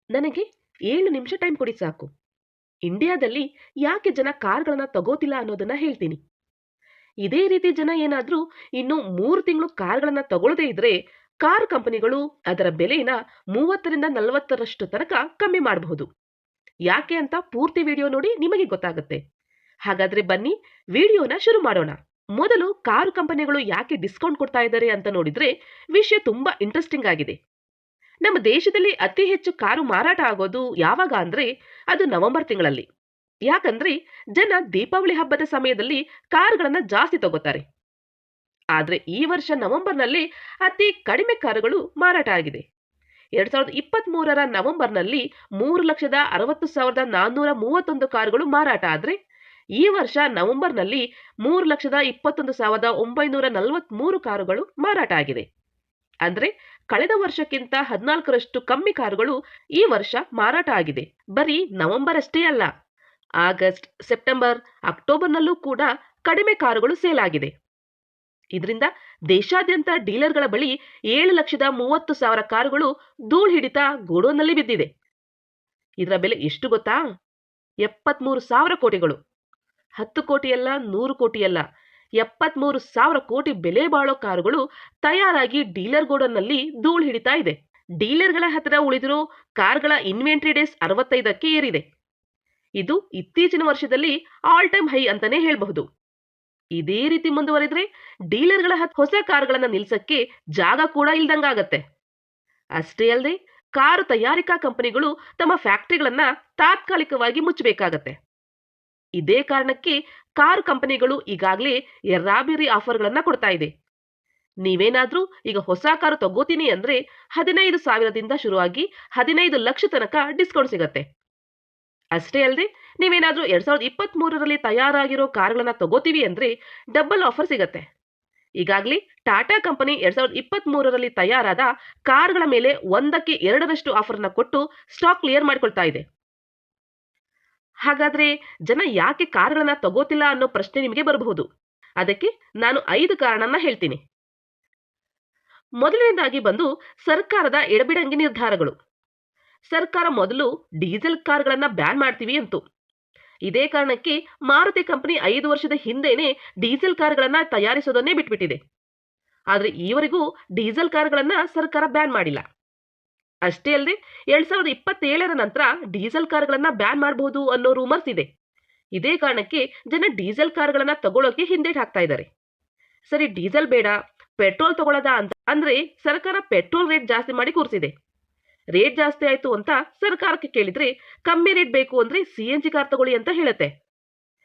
ನನಗೆ 7 ನಿಮಿಷ ಟೈಮ್ ಕೊಡಿ ಸಾಕು. ಇಂಡಿಯಾದಲ್ಲಿ ಯಾಕೆ ಜನ ಕಾರ್ಗಳನ್ನ ತಗೋತಿಲ್ಲ ಅನ್ನೋದನ್ನ ಹೇಳ್ತೀನಿ. ಇದೇ ರೀತಿ ಜನ ಏನಾದ್ರೂ ಇನ್ನು 3 ತಿಂಗಳು ಕಾರ್ಗಳನ್ನ ತಗೊಳ್ಳದೇ ಇದ್ರೆ, ಕಾರ್ ಕಂಪನಿಗಳು ಅದರ ಬೆಲೆನ 30ರಿಂದ 40ರಷ್ಟು ತನಕ ಕಮ್ಮಿ ಮಾಡಬಹುದು. ಯಾಕೆ ಅಂತ ಪೂರ್ತಿ ವಿಡಿಯೋ ನೋಡಿ ನಿಮಗೆ ಗೊತ್ತಾಗುತ್ತೆ. ಹಾಗಾದ್ರೆ ಬನ್ನಿ ವಿಡಿಯೋನ ಶುರು ಮಾಡೋಣ. ಮೊದಲು ಕಾರು ಕಂಪನಿಗಳು ಯಾಕೆ ಡಿಸ್ಕೌಂಟ್ ಕೊಡ್ತಾ ಇದ್ದಾರೆ ಅಂತ ನೋಡಿದ್ರೆ ವಿಷಯ ತುಂಬಾ ಇಂಟ್ರೆಸ್ಟಿಂಗ್ ಆಗಿದೆ. ನಮ್ಮ ದೇಶದಲ್ಲಿ ಅತಿ ಹೆಚ್ಚು ಕಾರು ಮಾರಾಟ ಆಗೋದು ಯಾವಾಗ ಅಂದ್ರೆ ಅದು ನವೆಂಬರ್ ತಿಂಗಳಲ್ಲಿ. ಯಾಕಂದ್ರೆ ಜನ ದೀಪಾವಳಿ ಹಬ್ಬದ ಸಮಯದಲ್ಲಿ ಕಾರುಗಳನ್ನ ಜಾಸ್ತಿ ತಗೋತಾರೆ. ಆದ್ರೆ ಈ ವರ್ಷ ನವೆಂಬರ್ನಲ್ಲಿ ಅತಿ ಕಡಿಮೆ ಕಾರುಗಳು ಮಾರಾಟ ಆಗಿದೆ. 2023ರ ನವೆಂಬರ್ನಲ್ಲಿ 3,60,431 ಕಾರುಗಳು ಮಾರಾಟ ಆದ್ರೆ ಈ ವರ್ಷ ನವೆಂಬರ್ನಲ್ಲಿ 3,21,943 ಕಾರುಗಳು ಮಾರಾಟ ಆಗಿದೆ. ಅಂದ್ರೆ ಕಳೆದ ವರ್ಷಕ್ಕಿಂತ 14ರಷ್ಟು ಕಮ್ಮಿ ಕಾರುಗಳು ಈ ವರ್ಷ ಮಾರಾಟ ಆಗಿದೆ. ಬರೀ ನವೆಂಬರ್ ಅಷ್ಟೇ ಅಲ್ಲ, ಆಗಸ್ಟ್, ಸೆಪ್ಟೆಂಬರ್, ಅಕ್ಟೋಬರ್ನಲ್ಲೂ ಕೂಡ ಕಡಿಮೆ ಕಾರುಗಳು ಸೇಲ್ ಆಗಿದೆ. ಇದರಿಂದ ದೇಶಾದ್ಯಂತ ಡೀಲರ್ಗಳ ಬಳಿ 7,30,000 ಕಾರುಗಳು ಧೂಳು ಹಿಡಿತ ಗೋಡೌನ್ನಲ್ಲಿ ಬಿದ್ದಿದೆ. ಇದರ ಬೆಲೆ ಎಷ್ಟು ಗೊತ್ತಾ? 73,000 ಕೋಟಿಗಳು. 10 ಕೋಟಿಯಲ್ಲ, 100 ಕೋಟಿಯಲ್ಲ, 73,000 ಕೋಟಿ ಬೆಲೆ ಬಾಳೋ ಕಾರುಗಳು ತಯಾರಾಗಿ ಡೀಲರ್ ಗೋಡೌನ್ನಲ್ಲಿ ಧೂಳು ಹಿಡಿತಾ ಇದೆ. ಡೀಲರ್ಗಳ ಹತ್ರ ಉಳಿದಿರೋ ಕಾರ್ಗಳ ಇನ್ವೆಂಟರಿ ಡೇಸ್ 65ಕ್ಕೆ ಏರಿದೆ. ಇದು ಇತ್ತೀಚಿನ ವರ್ಷದಲ್ಲಿ ಆಲ್ ಟೈಮ್ ಹೈ ಅಂತಾನೆ ಹೇಳಬಹುದು. ಇದೇ ರೀತಿ ಮುಂದುವರಿದ್ರೆ ಡೀಲರ್ಗಳ ಹೊಸ ಕಾರುಗಳನ್ನ ನಿಲ್ಸಕ್ಕೆ ಜಾಗ ಕೂಡ ಇಲ್ದಂಗಾಗತ್ತೆ. ಅಷ್ಟೇ ಅಲ್ಲದೆ ಕಾರು ತಯಾರಿಕಾ ಕಂಪನಿಗಳು ತಮ್ಮ ಫ್ಯಾಕ್ಟರಿಗಳನ್ನ ತಾತ್ಕಾಲಿಕವಾಗಿ ಮುಚ್ಚಬೇಕಾಗತ್ತೆ. ಇದೇ ಕಾರಣಕ್ಕೆ ಕಾರು ಕಂಪನಿಗಳು ಈಗಾಗಲೇ ಎರ್ರಾಬಿರಿ ಆಫರ್ಗಳನ್ನ ಕೊಡ್ತಾ ಇದೆ. ನೀವೇನಾದ್ರೂ ಈಗ ಹೊಸ ಕಾರು ತಗೋತೀನಿ ಅಂದ್ರೆ 15,000ದಿಂದ ಶುರುವಾಗಿ 15 ಲಕ್ಷ ತನಕ ಡಿಸ್ಕೌಂಟ್ ಸಿಗತ್ತೆ. ಅಷ್ಟೇ ಅಲ್ಲದೆ ನೀವೇನಾದ್ರೂ 2023ರಲ್ಲಿ ತಯಾರಾಗಿರೋ ಕಾರುಗಳನ್ನ ತಗೋತೀವಿ ಅಂದ್ರೆ ಡಬಲ್ ಆಫರ್ ಸಿಗತ್ತೆ. ಈಗಾಗಲೇ ಟಾಟಾ ಕಂಪನಿ 2023ರಲ್ಲಿ ತಯಾರಾದ ಕಾರುಗಳ ಮೇಲೆ 1ಕ್ಕೆ 2ರಷ್ಟು ಆಫರ್ನ ಕೊಟ್ಟು ಸ್ಟಾಕ್ ಕ್ಲಿಯರ್ ಮಾಡ್ಕೊಳ್ತಾ ಇದೆ. ಹಾಗಾದ್ರೆ ಜನ ಯಾಕೆ ಕಾರುಗಳನ್ನ ತಗೋತಿಲ್ಲ ಅನ್ನೋ ಪ್ರಶ್ನೆ ನಿಮಗೆ ಬರಬಹುದು. ಅದಕ್ಕೆ ನಾನು 5 ಕಾರಣನ ಹೇಳ್ತೀನಿ. ಮೊದಲನೇದಾಗಿ ಬಂದು ಸರ್ಕಾರದ ಎಡಬಿಡಂಗಿ ನಿರ್ಧಾರಗಳು. ಸರ್ಕಾರ ಮೊದಲು ಡೀಸೆಲ್ ಕಾರ್ಗಳನ್ನ ಬ್ಯಾನ್ ಮಾಡ್ತೀವಿ ಅಂತು. ಇದೇ ಕಾರಣಕ್ಕೆ ಮಾರುತಿ ಕಂಪನಿ 5 ವರ್ಷದ ಹಿಂದೆನೆ ಡೀಸೆಲ್ ಕಾರುಗಳನ್ನ ತಯಾರಿಸೋದನ್ನೇ ಬಿಟ್ಬಿಟ್ಟಿದೆ. ಆದ್ರೆ ಈವರೆಗೂ ಡೀಸೆಲ್ ಕಾರುಗಳನ್ನ ಸರ್ಕಾರ ಬ್ಯಾನ್ ಮಾಡಿಲ್ಲ. ಅಷ್ಟೇ ಅಲ್ಲದೆ 2027ರ ನಂತರ ಡೀಸೆಲ್ ಕಾರುಗಳನ್ನ ಬ್ಯಾನ್ ಮಾಡಬಹುದು ಅನ್ನೋ ರೂಮರ್ಸ್ ಇದೆ. ಇದೇ ಕಾರಣಕ್ಕೆ ಜನ ಡೀಸೆಲ್ ಕಾರುಗಳನ್ನ ತಗೊಳ್ಳೋಕೆ ಹಿಂದೇಟ್ ಹಾಕ್ತಾ ಇದ್ದಾರೆ. ಸರಿ, ಡೀಸೆಲ್ ಬೇಡ, ಪೆಟ್ರೋಲ್ ತಗೊಳ್ಳೋದಾ ಅಂತ ಅಂದ್ರೆ ಸರ್ಕಾರ ಪೆಟ್ರೋಲ್ ರೇಟ್ ಜಾಸ್ತಿ ಮಾಡಿ ಕೂರಿಸಿದೆ. ರೇಟ್ ಜಾಸ್ತಿ ಆಯ್ತು ಅಂತ ಸರ್ಕಾರಕ್ಕೆ ಕೇಳಿದ್ರೆ ಕಮ್ಮಿ ರೇಟ್ ಬೇಕು ಅಂದ್ರೆ CNG ಕಾರ್ ತಗೊಳ್ಳಿ ಅಂತ ಹೇಳುತ್ತೆ.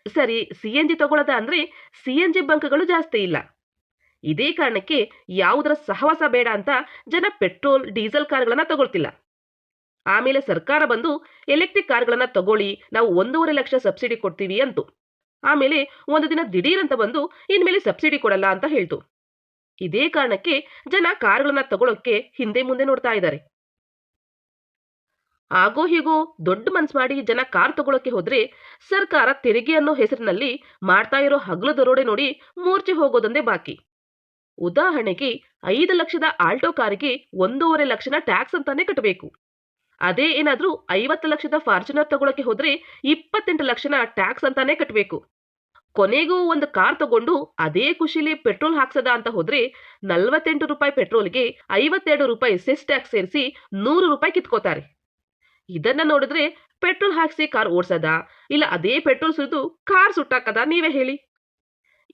ಸರಿ, CNG ತಗೊಳ್ಳೋದಾ ಅಂದ್ರೆ CNG ಬಂಕ್ಗಳು ಜಾಸ್ತಿ ಇಲ್ಲ. ಇದೇ ಕಾರಣಕ್ಕೆ ಯಾವುದರ ಸಹವಾಸ ಬೇಡ ಅಂತ ಜನ ಪೆಟ್ರೋಲ್, ಡೀಸೆಲ್ ಕಾರ್ಗಳನ್ನ ತಗೊಳ್ತಿಲ್ಲ. ಆಮೇಲೆ ಸರ್ಕಾರ ಬಂದು ಎಲೆಕ್ಟ್ರಿಕ್ ಕಾರ್ಗಳನ್ನ ತಗೊಳ್ಳಿ, ನಾವು 1.5 ಲಕ್ಷ ಸಬ್ಸಿಡಿ ಕೊಡ್ತೀವಿ ಅಂತು. ಆಮೇಲೆ ಒಂದು ದಿನ ದಿಢೀರ್ ಅಂತ ಬಂದು ಇನ್ಮೇಲೆ ಸಬ್ಸಿಡಿ ಕೊಡಲ್ಲ ಅಂತ ಹೇಳ್ತು. ಇದೇ ಕಾರಣಕ್ಕೆ ಜನ ಕಾರ್ಗಳನ್ನ ತಗೊಳ್ಳೋಕೆ ಹಿಂದೆ ಮುಂದೆ ನೋಡ್ತಾ ಇದ್ದಾರೆ. ಆಗೋ ಹೀಗೋ ದೊಡ್ಡ ಮನ್ಸು ಮಾಡಿ ಜನ ಕಾರ್ ತಗೊಳ್ಳೋಕೆ ಹೋದ್ರೆ ಸರ್ಕಾರ ತೆರಿಗೆ ಅನ್ನೋ ಹೆಸರಿನಲ್ಲಿ ಮಾಡ್ತಾ ಇರೋ ಹಗಲು ದರೋಡೆ ನೋಡಿ ಮೂರ್ಛೆ ಹೋಗೋದೊಂದೇ ಬಾಕಿ. ಉದಾಹರಣೆಗೆ 5 ಲಕ್ಷದ ಆಲ್ಟೋ ಕಾರಿಗೆ 1.5 ಲಕ್ಷನ ಟ್ಯಾಕ್ಸ್ ಅಂತಾನೆ ಕಟ್ಟಬೇಕು. ಅದೇ ಏನಾದ್ರೂ 50 ಲಕ್ಷದ ಫಾರ್ಚುನರ್ ತಗೊಳಕ್ಕೆ ಹೋದ್ರೆ 28 ಲಕ್ಷನ ಟ್ಯಾಕ್ಸ್ ಅಂತಾನೆ ಕಟ್ಟಬೇಕು. ಕೊನೆಗೂ ಒಂದು ಕಾರ್ ತಗೊಂಡು ಅದೇ ಖುಷಿಲಿ ಪೆಟ್ರೋಲ್ ಹಾಕ್ಸದ ಅಂತ ಹೋದ್ರೆ 48 ರೂಪಾಯಿ ಪೆಟ್ರೋಲ್ಗೆ 52 ರೂಪಾಯಿ ಸೆಸ್ ಟ್ಯಾಕ್ಸ್ ಸೇರಿಸಿ 100 ರೂಪಾಯಿ ಕಿತ್ಕೋತಾರೆ. ಇದನ್ನ ನೋಡಿದ್ರೆ ಪೆಟ್ರೋಲ್ ಹಾಕ್ಸಿ ಕಾರ್ ಓಡ್ಸದ, ಇಲ್ಲ ಅದೇ ಪೆಟ್ರೋಲ್ ಸುರಿದು ಕಾರ್ ಸುಟ್ಟಾಕದ, ನೀವೇ ಹೇಳಿ.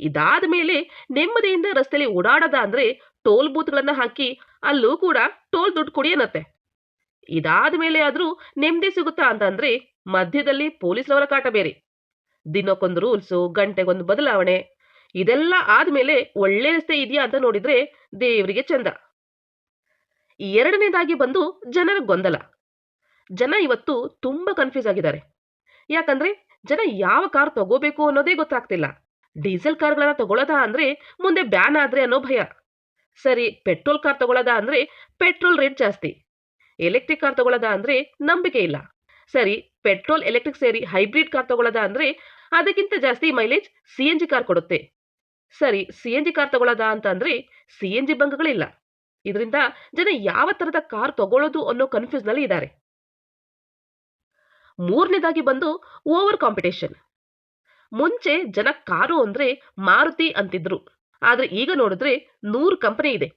ಇದಾದ ಮೇಲೆ ನೆಮ್ಮದಿಯಿಂದ ರಸ್ತೆಯಲ್ಲಿ ಓಡಾಡದ ಅಂದ್ರೆ ಟೋಲ್ ಬೂತ್ಗಳನ್ನ ಹಾಕಿ ಅಲ್ಲೂ ಕೂಡ ಟೋಲ್ ದುಡ್ಡು ಕೊಡಿ ಅನ್ನತ್ತೆ. ಇದಾದ ಮೇಲೆ ಆದ್ರೂ ನೆಮ್ಮದಿ ಸಿಗುತ್ತಾ ಅಂತಂದ್ರೆ ಮಧ್ಯದಲ್ಲಿ ಪೊಲೀಸ್ನವರ ಕಾಟ ಬೇರೆ. ದಿನಕ್ಕೊಂದು ರೂಲ್ಸು, ಗಂಟೆಗೊಂದು ಬದಲಾವಣೆ. ಇದೆಲ್ಲ ಆದ್ಮೇಲೆ ಒಳ್ಳೆ ರಸ್ತೆ ಇದೆಯಾ ಅಂತ ನೋಡಿದ್ರೆ ದೇವರಿಗೆ ಚಂದ. ಎರಡನೇದಾಗಿ ಬಂದು ಜನರ ಗೊಂದಲ. ಜನ ಇವತ್ತು ತುಂಬಾ ಕನ್ಫ್ಯೂಸ್ ಆಗಿದ್ದಾರೆ. ಯಾಕಂದ್ರೆ ಜನ ಯಾವ ಕಾರ್ ತಗೋಬೇಕು ಅನ್ನೋದೇ ಗೊತ್ತಾಗ್ತಿಲ್ಲ. ಡೀಸೆಲ್ ಕಾರ್ಗಳನ್ನ ತಗೊಳ್ಳೋದಾ ಅಂದ್ರೆ ಮುಂದೆ ಬ್ಯಾನ್ ಆದ್ರೆ ಅನ್ನೋ ಭಯ. ಸರಿ, ಪೆಟ್ರೋಲ್ ಕಾರ್ ತಗೊಳ್ಳೋದಾ ಅಂದ್ರೆ ಪೆಟ್ರೋಲ್ ರೇಟ್ ಜಾಸ್ತಿ. ಎಲೆಕ್ಟ್ರಿಕ್ ಕಾರ್ ತಗೊಳ್ಳೋದಾ ಅಂದ್ರೆ ನಂಬಿಕೆ ಇಲ್ಲ. ಸರಿ, ಪೆಟ್ರೋಲ್ ಎಲೆಕ್ಟ್ರಿಕ್ ಸೇರಿ ಹೈಬ್ರಿಡ್ ಕಾರ್ ತಗೊಳ್ಳೋದಾ ಅಂದ್ರೆ ಅದಕ್ಕಿಂತ ಜಾಸ್ತಿ ಮೈಲೇಜ್ CNG ಕಾರ್ ಕೊಡುತ್ತೆ. ಸರಿ, CNG ಕಾರ್ ತಗೊಳ್ಳೋದಾ ಅಂತ ಅಂದ್ರೆ CNG ಬಂಕ್ಗಳಿಲ್ಲ. ಇದರಿಂದ ಜನ ಯಾವ ತರದ ಕಾರ್ ತಗೊಳ್ಳೋದು ಅನ್ನೋ ಕನ್ಫ್ಯೂಸ್ ನಲ್ಲಿ ಇದ್ದಾರೆ. ಮೂರನೇದಾಗಿ ಬಂದು ಓವರ್ ಕಾಂಪಿಟೇಷನ್. ಮುಂಚೆ ಜನ ಕಾರು ಅಂದ್ರೆ ಮಾರುತಿ ಅಂತಿದ್ರು, ಆದ್ರೆ ಈಗ ನೋಡಿದ್ರೆ 100 ಕಂಪನಿ ಇದೆ.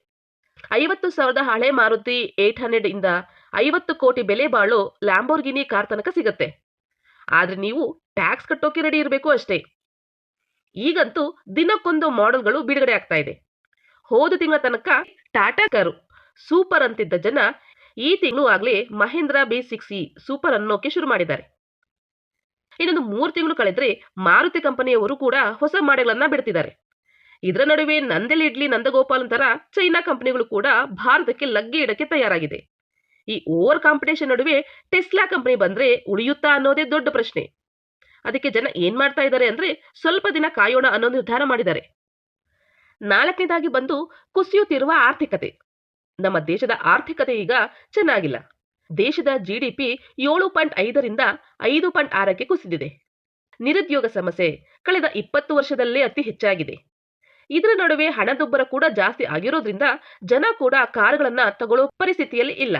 50,000 ಹಳೆ ಮಾರುತಿ 800 ಇಂದ 50 ಕೋಟಿ ಬೆಲೆ ಬಾಳೋ ಲ್ಯಾಂಬೋರ್ಗಿನಿ ಕಾರ್ ತನಕ ಸಿಗತ್ತೆ. ಆದ್ರೆ ನೀವು ಟ್ಯಾಕ್ಸ್ ಕಟ್ಟೋಕೆ ರೆಡಿ ಇರಬೇಕು ಅಷ್ಟೇ. ಈಗಂತೂ ದಿನಕ್ಕೊಂದು ಮಾಡೆಲ್ಗಳು ಬಿಡುಗಡೆ ಆಗ್ತಾ ಇದೆ. ಹೋದ ತಿಂಗಳ ತನಕ ಟಾಟಾ ಕಾರು ಸೂಪರ್ ಅಂತಿದ್ದ ಜನ ಈ ತಿಂಗಳು ಆಗ್ಲೇ ಮಹೇಂದ್ರ B6e ಸೂಪರ್ ಅನ್ನೋಕೆ ಶುರು ಮಾಡಿದ್ದಾರೆ. ಇನ್ನೊಂದು 3 ತಿಂಗಳು ಕಳೆದ್ರೆ ಮಾರುತಿ ಕಂಪನಿಯವರು ಕೂಡ ಹೊಸ ಮಾಡೆಲ್ಗಳನ್ನ ಬಿಡ್ತಿದ್ದಾರೆ. ಇದರ ನಡುವೆ ನಂದೆಲ್ ಇಡ್ಲಿ ನಂದಗೋಪಾಲ್ ತರ ಚೈನಾ ಕಂಪನಿಗಳು ಕೂಡ ಭಾರತಕ್ಕೆ ಲಗ್ಗೆ ಇಡಕ್ಕೆ ತಯಾರಾಗಿದೆ. ಈ ಓವರ್ ಕಾಂಪಿಟೇಷನ್ ನಡುವೆ ಟೆಸ್ಲಾ ಕಂಪನಿ ಬಂದ್ರೆ ಉಳಿಯುತ್ತಾ ಅನ್ನೋದೇ ದೊಡ್ಡ ಪ್ರಶ್ನೆ. ಅದಕ್ಕೆ ಜನ ಏನ್ ಮಾಡ್ತಾ ಇದ್ದಾರೆ ಅಂದ್ರೆ ಸ್ವಲ್ಪ ದಿನ ಕಾಯೋಣ ಅನ್ನೋ ನಿರ್ಧಾರ ಮಾಡಿದ್ದಾರೆ. 4ನೇದಾಗಿ ಬಂದು ಕುಸಿಯುತ್ತಿರುವ ಆರ್ಥಿಕತೆ. ನಮ್ಮ ದೇಶದ ಆರ್ಥಿಕತೆ ಈಗ ಚೆನ್ನಾಗಿಲ್ಲ. ದೇಶದ GDP 7.5ರಿಂದ 5.6ಕ್ಕೆ ಕುಸಿದಿದೆ. ನಿರುದ್ಯೋಗ ಸಮಸ್ಯೆ ಕಳೆದ 20 ವರ್ಷದಲ್ಲೇ ಅತಿ ಹೆಚ್ಚಾಗಿದೆ. ಇದರ ನಡುವೆ ಹಣದುಬ್ಬರ ಕೂಡ ಜಾಸ್ತಿ ಆಗಿರೋದ್ರಿಂದ ಜನ ಕೂಡ ಕಾರುಗಳನ್ನ ತಗೊಳ್ಳೋ ಪರಿಸ್ಥಿತಿಯಲ್ಲಿ ಇಲ್ಲ.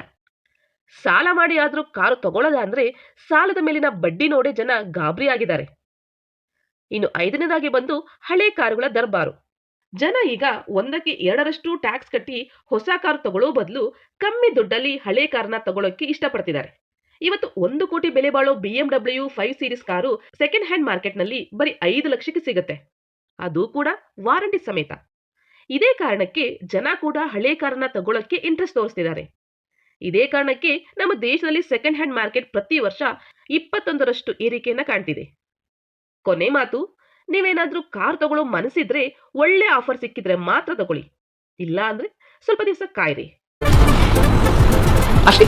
ಸಾಲ ಮಾಡಿ ಆದ್ರೂ ಕಾರು ತಗೊಳ್ಳೋದ ಅಂದ್ರೆ ಸಾಲದ ಮೇಲಿನ ಬಡ್ಡಿ ನೋಡೇ ಜನ ಗಾಬರಿ ಆಗಿದ್ದಾರೆ. ಇನ್ನು 5ನೇದಾಗಿ ಬಂದು ಹಳೆ ಕಾರುಗಳ ದರ್ಬಾರು. ಜನ ಈಗ 1ಕ್ಕೆ 2ರಷ್ಟು ಟ್ಯಾಕ್ಸ್ ಕಟ್ಟಿ ಹೊಸ ಕಾರು ತಗೊಳ್ಳೋ ಬದಲು ಕಮ್ಮಿ ದುಡ್ಡಲ್ಲಿ ಹಳೆ ಕಾರನ್ನ ತಗೊಳ್ಳೋಕೆ ಇಷ್ಟಪಡ್ತಿದ್ದಾರೆ. ಇವತ್ತು 1 ಕೋಟಿ ಬೆಲೆ ಬಾಳೋ BMW 5 series car second hand ಮಾರ್ಕೆಟ್ನಲ್ಲಿ ಬರೀ 5 ಲಕ್ಷಕ್ಕೆ ಸಿಗುತ್ತೆ, ಅದು ಕೂಡ ವಾರಂಟಿ ಸಮೇತ. ಇದೇ ಕಾರಣಕ್ಕೆ ಜನ ಕೂಡ ಹಳೆ ಕಾರನ್ನ ತಗೊಳ್ಳೋಕೆ ಇಂಟ್ರೆಸ್ಟ್ ತೋರಿಸ್ತಿದ್ದಾರೆ. ಇದೇ ಕಾರಣಕ್ಕೆ ನಮ್ಮ ದೇಶದಲ್ಲಿ ಸೆಕೆಂಡ್ ಹ್ಯಾಂಡ್ ಮಾರ್ಕೆಟ್ ಪ್ರತಿ ವರ್ಷ 21ರಷ್ಟು ಏರಿಕೆಯನ್ನ ಕಾಣ್ತಿದೆ. ಕೊನೆ ಮಾತು, ನೀವೇನಾದ್ರೂ ಕಾರ್ ತಗೊಳ್ಳೋ ಮನಸ್ಸಿದ್ರೆ ಒಳ್ಳೆ ಆಫರ್ ಸಿಕ್ಕಿದ್ರೆ ಮಾತ್ರ ತಗೊಳ್ಳಿ, ಇಲ್ಲ ಅಂದ್ರೆ ಸ್ವಲ್ಪ ದಿವಸ ಕಾಯಿರಿ ಅಷ್ಟೇ.